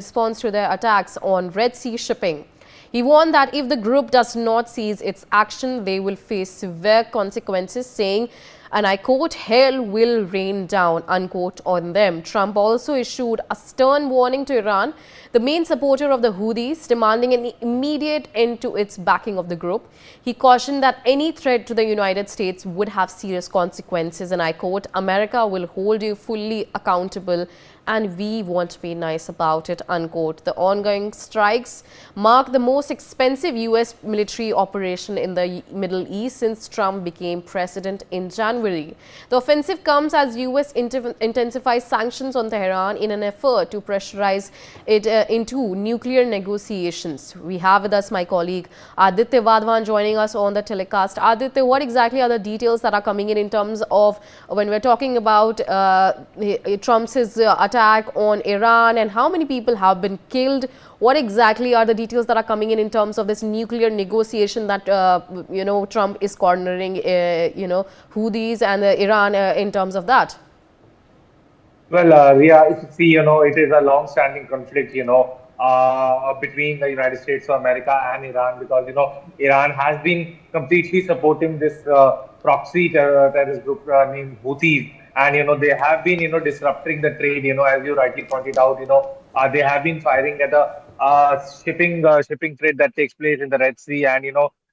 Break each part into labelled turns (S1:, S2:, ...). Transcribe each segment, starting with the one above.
S1: response to their attacks on Red Sea shipping. He warned that if the group does not cease its action, they will face severe consequences, saying, and I quote, hell will rain down, unquote, on them. Trump also issued a stern warning to Iran, the main supporter of the Houthis, demanding an immediate end to its backing of the group. He cautioned that any threat to the United States would have serious consequences, and I quote, America will hold you fully accountable and we won't be nice about it, unquote. The ongoing strikes mark the most expensive U.S. military operation in the Middle East since Trump became president in January. The offensive comes as U.S. intensifies sanctions on Tehran in an effort to pressurize it into nuclear negotiations. We have with us my colleague Aditya Vadhavan joining us on the telecast. Aditya, what exactly are the details that are coming in terms of when we're talking about Trump's attack on Iran, and how many people have been killed? What exactly are the details that are coming in terms of this nuclear negotiation that Trump is cornering Houthis and Iran in terms of that?
S2: Well, Ria, if you see, it is a long-standing conflict, between the United States of America and Iran, because, Iran has been completely supporting this proxy terrorist group named Houthis. And, they have been, disrupting the trade, as you rightly pointed out, they have been firing at the shipping trade that takes place in the Red Sea. And,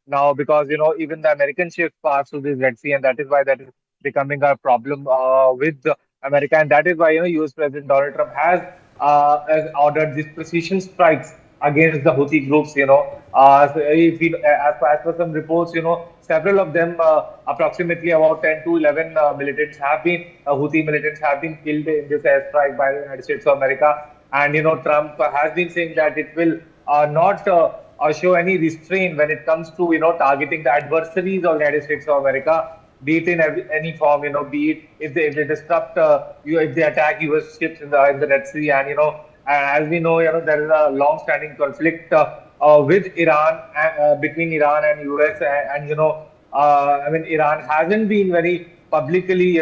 S2: now because, even the American ships pass through this Red Sea, and that is why that is becoming a problem with America. And that is why, US President Donald Trump has ordered these precision strikes against the Houthi groups, so if we, as per some reports, several of them, approximately about 10 to 11 militants have been, Houthi militants have been killed in this airstrike by the United States of America. And, Trump has been saying that it will not show any restraint when it comes to, targeting the adversaries of the United States of America, be it in any form, be it if they disrupt, if they attack US ships in the Red Sea. And, as we know, there is a long-standing conflict with Iran, between Iran and US, and I mean, Iran hasn't been very publicly,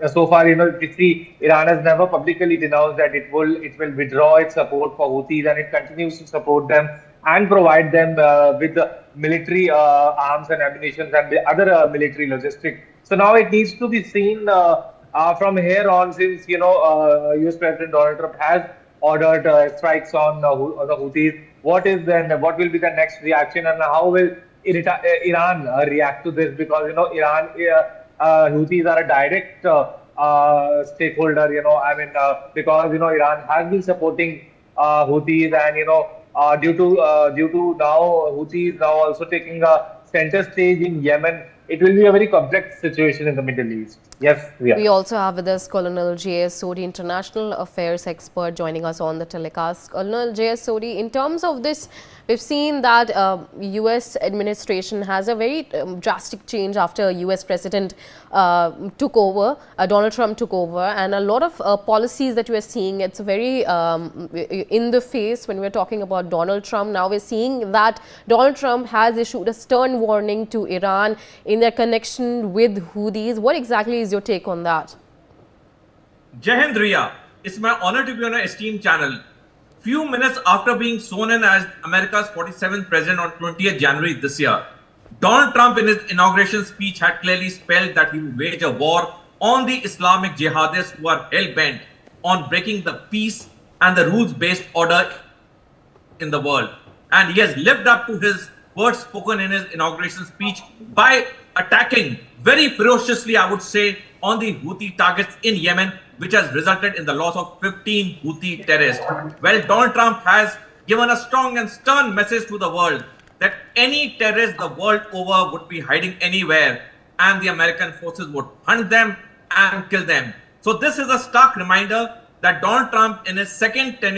S2: so far, if you see, Iran has never publicly denounced that it will withdraw its support for Houthis, and it continues to support them and provide them with the military arms and ammunition and the other military logistics. So now it needs to be seen from here on, since US President Donald Trump has ordered strikes on the Houthis. What will be the next reaction, and how will Iran react to this? Because Iran, Houthis are a direct stakeholder. I mean, because Iran has been supporting Houthis, and due to now Houthis now also taking a center stage in Yemen, it will be a very complex situation in the Middle East. Yes,
S1: we also have with us Colonel J.S. Sodhi, international affairs expert, joining us on the telecast. Colonel J.S. Sodhi, in terms of this, we've seen that U.S. administration has a very drastic change after U.S. President took over, Donald Trump took over, and a lot of policies that we are seeing, it's very in the face when we're talking about Donald Trump. Now we're seeing that Donald Trump has issued a stern warning to Iran in their connection with Houthis. What exactly is your take on that?
S3: Jai Hind, Riya. It's my honor to be on an esteemed channel. Few minutes after being sworn in as America's 47th president on 20th January this year, Donald Trump in his inauguration speech had clearly spelled that he would wage a war on the Islamic jihadists who are hell-bent on breaking the peace and the rules-based order in the world. And he has lived up to his words spoken in his inauguration speech by attacking very ferociously, I would say, on the Houthi targets in Yemen, which has resulted in the loss of 15 Houthi terrorists. Well, Donald Trump has given a strong and stern message to the world that any terrorist the world over would be hiding anywhere, and the American forces would hunt them and kill them. So this is a stark reminder that Donald Trump in his second tenure